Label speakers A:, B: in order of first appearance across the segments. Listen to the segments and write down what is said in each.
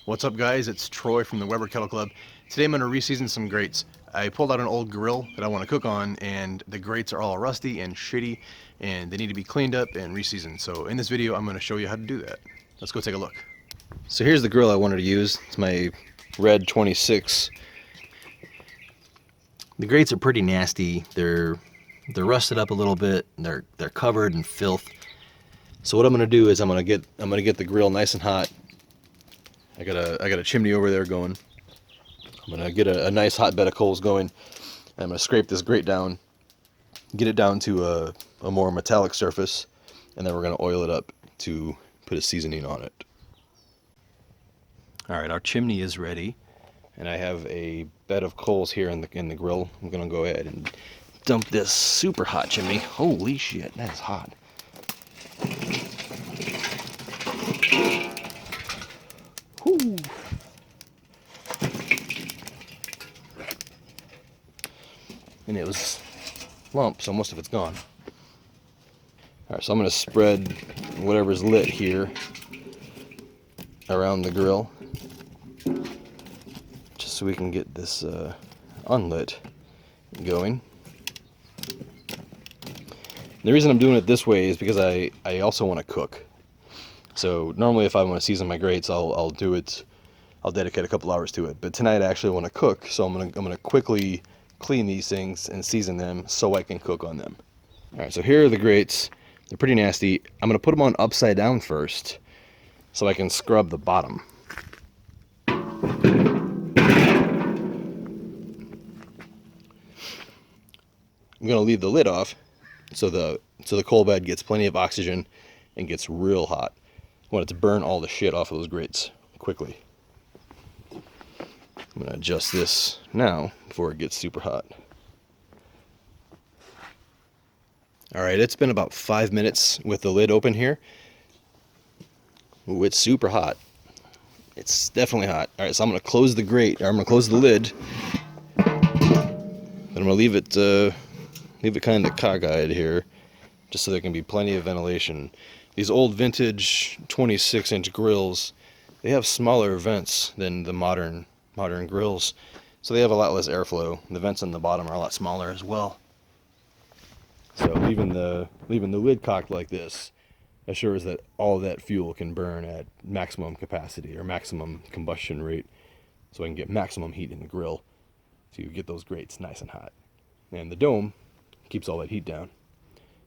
A: What's up, guys? It's Troy from the Weber Kettle Club. Today I'm going to reseason some grates. I pulled out an old grill that I want to cook on, and the grates are all rusty and shitty, and they need to be cleaned up and reseasoned. So in this video I'm going to show you how to do that. Let's go take a look. So here's the grill I wanted to use. It's my red 26. The grates are pretty nasty. They're rusted up a little bit. They're covered in filth. So what I'm going to do is I'm going to get the grill nice and hot. I got a chimney over there going. I'm gonna get a nice hot bed of coals going. And I'm gonna scrape this grate down, get it down to a more metallic surface, and then we're gonna oil it up to put a seasoning on it. All right, our chimney is ready, and I have a bed of coals here in the grill. I'm gonna go ahead and dump this super hot chimney. Holy shit, that's hot. Whew. And it was lump, so most of it's gone. Alright, so I'm going to spread whatever's lit here around the grill, just so we can get this unlit going. The reason I'm doing it this way is because I also want to cook. So normally if I want to season my grates, I'll do it. I'll dedicate a couple hours to it. But tonight I actually want to cook, so I'm gonna quickly clean these things and season them so I can cook on them. All right, so here are the grates. They're pretty nasty. I'm gonna put them on upside down first, so I can scrub the bottom. I'm gonna leave the lid off, so the coal bed gets plenty of oxygen and gets real hot. I want it to burn all the shit off of those grates quickly. I'm going to adjust this now before it gets super hot. Alright, it's been about 5 minutes with the lid open here. Ooh, it's super hot. It's definitely hot. Alright, so I'm going to close the grate, or I'm going to close the lid. But I'm going to leave it kind of cockeyed here, just so there can be plenty of ventilation. These old vintage 26-inch grills, they have smaller vents than the modern grills, so they have a lot less airflow. The vents on the bottom are a lot smaller as well. So leaving the lid cocked like this assures that all of that fuel can burn at maximum capacity or maximum combustion rate, so I can get maximum heat in the grill to get those grates nice and hot. And the dome keeps all that heat down.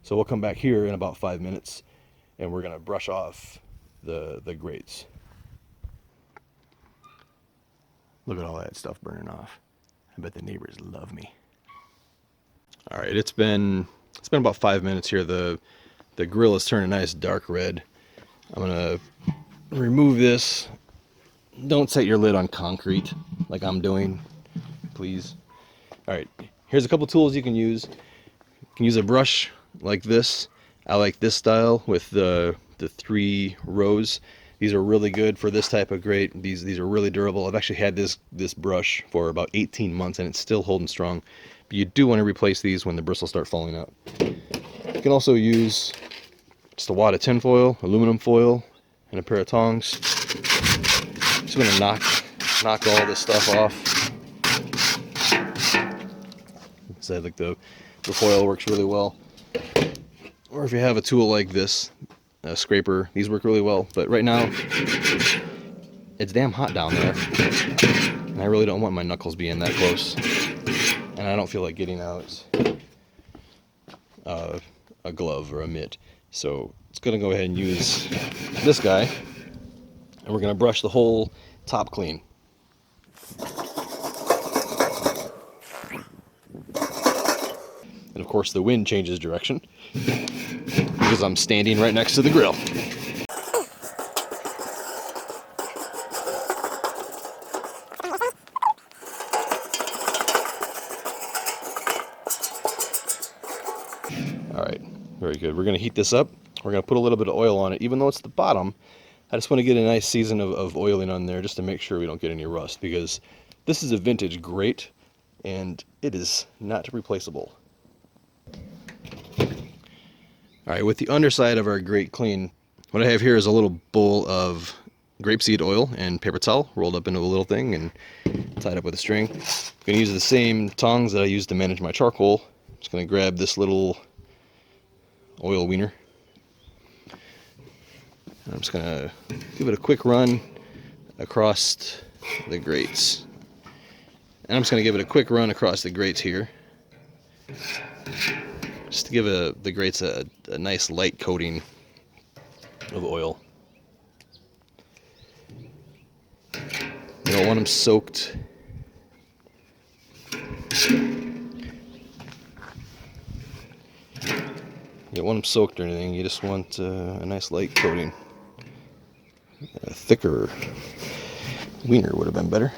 A: So we'll come back here in about 5 minutes, and we're going to brush off the grates. Look at all that stuff burning off. I bet the neighbors love me. All right, it's been about 5 minutes here. The grill has turned a nice dark red. I'm going to remove this. Don't set your lid on concrete like I'm doing, please. All right, here's a couple tools you can use. You can use a brush like this. I like this style with the 3 rows. These are really good for this type of grate. These are really durable. I've actually had this brush for about 18 months and it's still holding strong. But you do want to replace these when the bristles start falling out. You can also use just a wad of tin foil, aluminum foil, and a pair of tongs. Just going to knock all this stuff off. So I think the foil works really well. Or if you have a tool like this, a scraper, these work really well. But right now, it's damn hot down there, and I really don't want my knuckles being that close. And I don't feel like getting out a glove or a mitt. So it's gonna go ahead and use this guy, and we're gonna brush the whole top clean. And of course, the wind changes direction because I'm standing right next to the grill. All right, very good. We're going to heat this up. We're going to put a little bit of oil on it. Even though it's the bottom, I just want to get a nice season of oiling on there just to make sure we don't get any rust, because this is a vintage grate and it is not replaceable. All right, with the underside of our grate clean, what I have here is a little bowl of grapeseed oil and paper towel rolled up into a little thing and tied up with a string. I'm going to use the same tongs that I use to manage my charcoal. Just going to grab this little oil wiener. I'm just going to give it a quick run across the grates. And I'm just going to give it a quick run across the grates here, just to give the grates a nice light coating of oil. You don't want them soaked. You don't want them soaked or anything, you just want a nice light coating. A thicker wiener would have been better.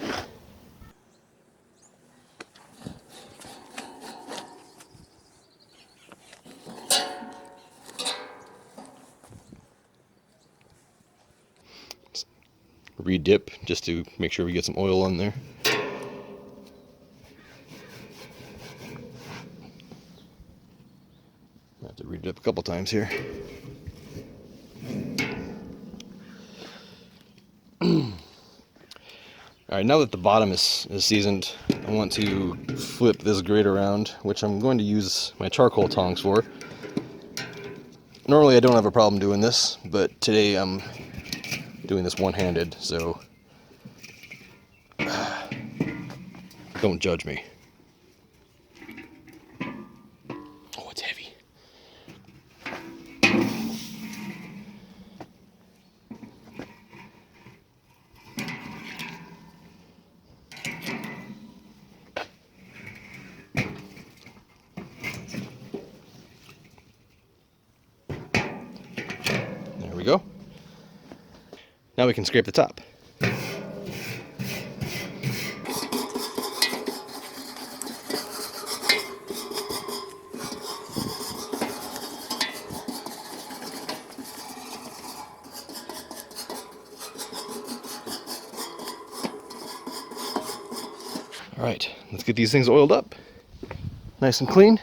A: Re-dip just to make sure we get some oil on there. I have to re-dip a couple times here. Alright, now that the bottom is seasoned, I want to flip this grate around, which I'm going to use my charcoal tongs for. Normally I don't have a problem doing this, but today I'm doing this one-handed, so don't judge me. Oh, it's heavy. There we go. Now we can scrape the top. All right, let's get these things oiled up, nice and clean.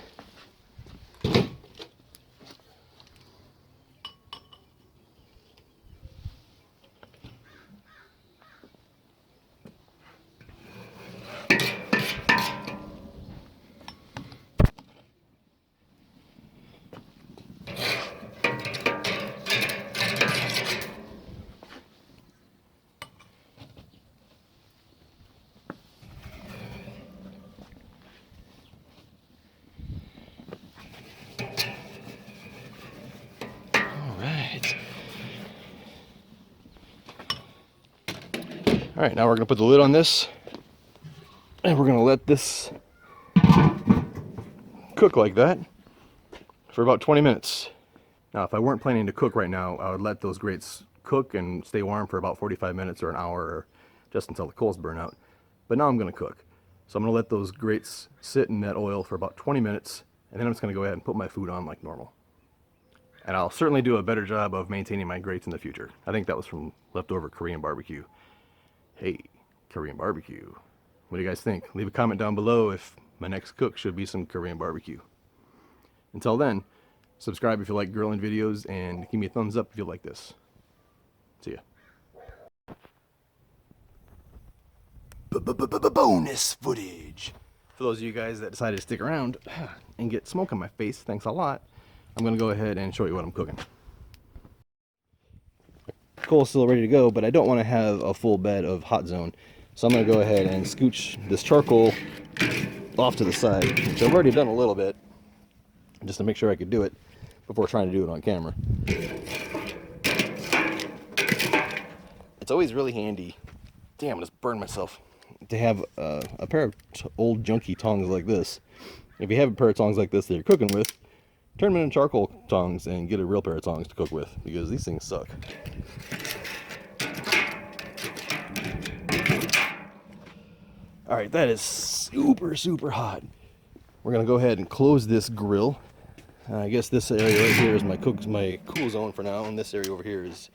A: All right, now we're gonna put the lid on this, and we're gonna let this cook like that for about 20 minutes. Now, if I weren't planning to cook right now, I would let those grates cook and stay warm for about 45 minutes or an hour, or just until the coals burn out. But now I'm gonna cook. So I'm gonna let those grates sit in that oil for about 20 minutes, and then I'm just gonna go ahead and put my food on like normal. And I'll certainly do a better job of maintaining my grates in the future. I think that was from leftover Korean barbecue. Hey, Korean barbecue. What do you guys think? Leave a comment down below if my next cook should be some Korean barbecue. Until then, subscribe if you like grilling videos, and give me a thumbs up if you like this. See ya. Bonus footage. For those of you guys that decided to stick around and get smoke on my face, thanks a lot. I'm gonna go ahead and show you what I'm cooking. Coal is still ready to go, but I don't want to have a full bed of hot zone. So I'm going to go ahead and scooch this charcoal off to the side, which I've already done a little bit, just to make sure I could do it before trying to do it on camera. It's always really handy, damn, I just burned myself, to have a pair of old junky tongs like this. If you have a pair of tongs like this that you're cooking with, turn them into charcoal tongs and get a real pair of tongs to cook with, because these things suck. All right, that is super, super hot. We're gonna go ahead and close this grill. I guess this area right here is my cool zone for now, and this area over here is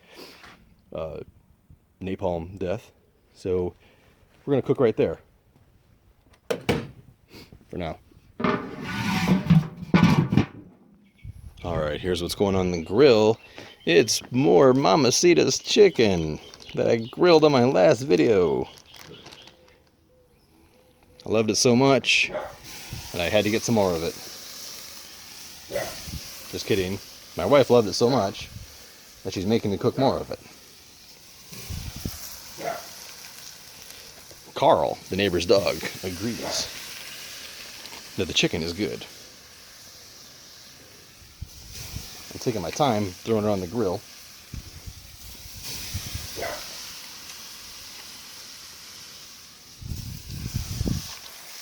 A: napalm death. So we're gonna cook right there for now. All right, here's what's going on in the grill. It's more Mamacita's chicken. that I grilled on my last video. I loved it so much, and I had to get some more of it. Just kidding. My wife loved it so much that she's making me cook more of it. Carl, the neighbor's dog, agrees that the chicken is good. I'm taking my time throwing it on the grill.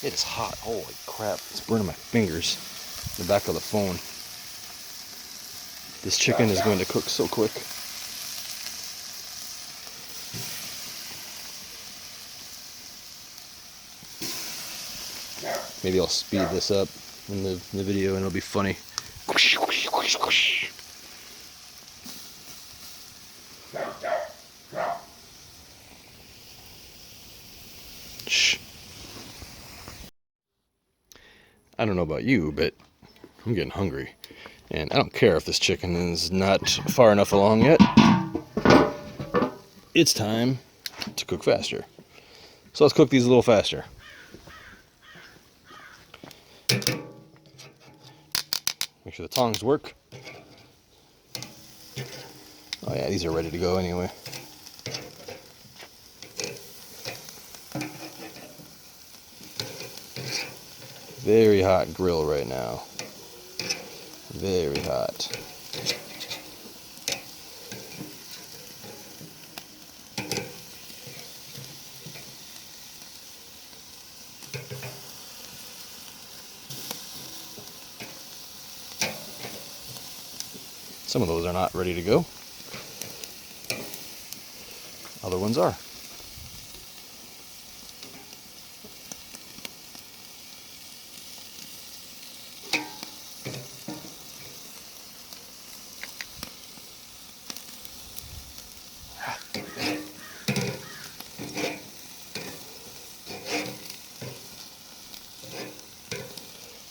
A: It is hot. Holy crap. It's burning my fingers. The back of the phone. This chicken is going to cook so quick. Maybe I'll speed this up in the video and it'll be funny. Shh. I don't know about you, but I'm getting hungry. And I don't care if this chicken is not far enough along yet. It's time to cook faster. So let's cook these a little faster. Make sure the tongs work. Oh yeah, these are ready to go anyway. Very hot grill right now. Very hot. Some of those are not ready to go. Other ones are.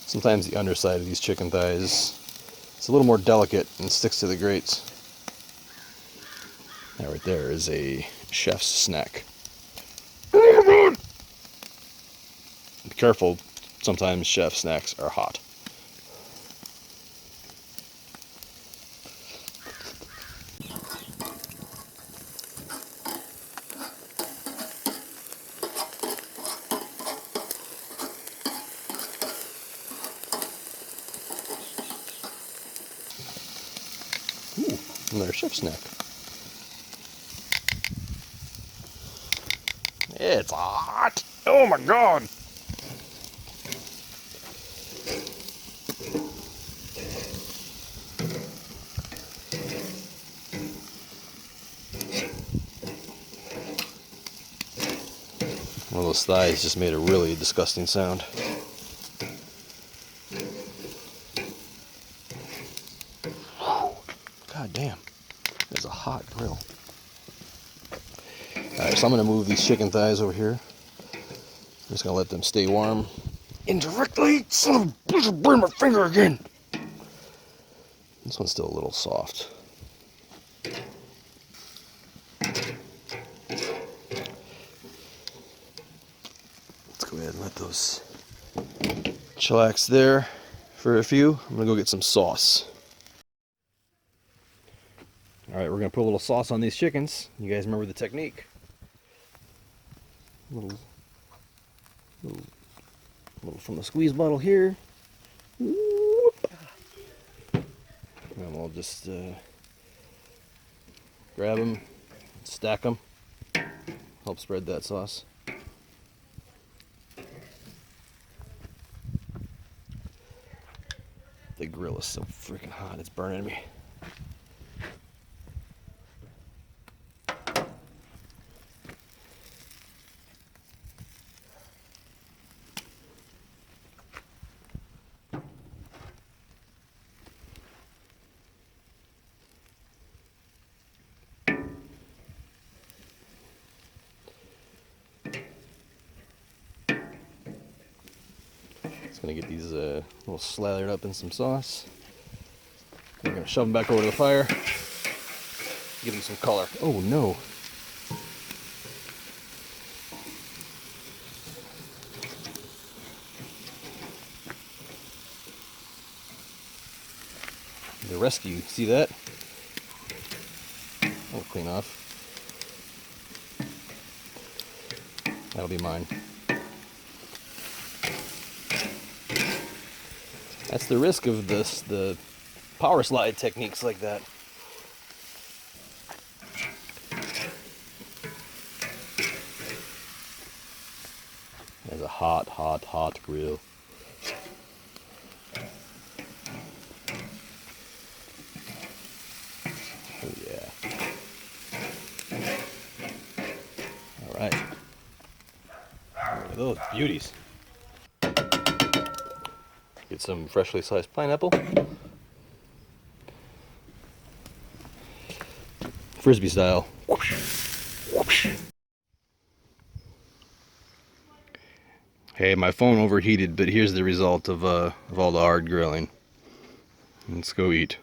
A: Sometimes the underside of these chicken thighs, it's a little more delicate and sticks to the grates. That right there is a chef's snack. Be careful, sometimes chef snacks are hot. Ooh, another chef snack. It's hot! Oh my god! One of those thighs just made a really disgusting sound. God damn, that's a hot grill. Alright, so I'm going to move these chicken thighs over here. I'm just going to let them stay warm. Indirectly? Son of a bitch, will burn my finger again! This one's still a little soft. Let's go ahead and let those chillax there for a few. I'm going to go get some sauce. Alright, we're going to put a little sauce on these chickens. You guys remember the technique. Little from the squeeze bottle here. Whoop. And we'll just grab them, stack them, help spread that sauce. The grill is so freaking hot, it's burning me. Just gonna get these little slathered up in some sauce. We're gonna shove them back over to the fire, give them some color. Oh no! the rescue. See that? I'll clean off. That'll be mine. That's the risk of the power slide techniques like that. There's a hot, hot, hot grill. Oh yeah. All right. Look at those beauties. Get some freshly sliced pineapple. Frisbee style. Hey, my phone overheated, but here's the result of all the hard grilling. Let's go eat.